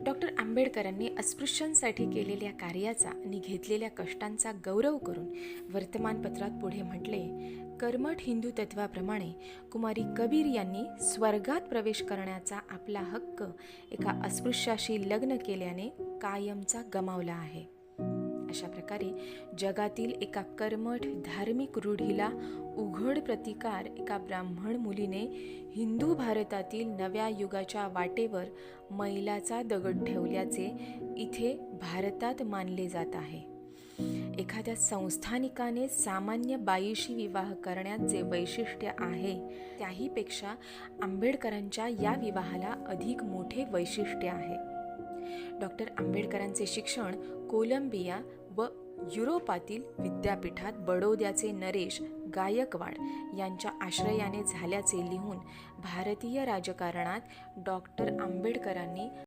Doctor आंबेडकरांनी अस्पृश्यांसाठी केलेल्या कार्याचा आणि घेतलेल्या कष्टांचा गौरव करून वर्तमानपत्रात पुढे म्हटले, कर्मठ हिंदू तत्वाप्रमाणे कुमारी कबीर यांनी स्वर्गात प्रवेश करण्याचा आपला हक्क एका अस्पृश्याशी लग्न केल्याने कायमचा गमावला आहे. अशा प्रकारे जगातील एका कर्मठ धार्मिक रूढीला उघड प्रतिकार एका ब्राह्मण मुलीने हिंदू भारतातील नव्या युगाच्या वाटेवर मैलाचा दगड ठेवल्याचे इथे भारतात मानले जात आहे. एखाद्या संस्थानिकाने सामान्य बाईशी विवाह करण्यात जे वैशिष्ट्य आहे त्याहीपेक्षा आंबेडकरांच्या या विवाहाला अधिक मोठे वैशिष्ट्य आहे. डॉक्टर आंबेडकरांचे शिक्षण कोलंबिया व युरोपातील विद्यापीठात बडोद्याचे नरेश गायकवाड यांच्या आश्रयाने झाल्याचे लिहून भारतीय राजकारणात डॉक्टर आंबेडकरांनी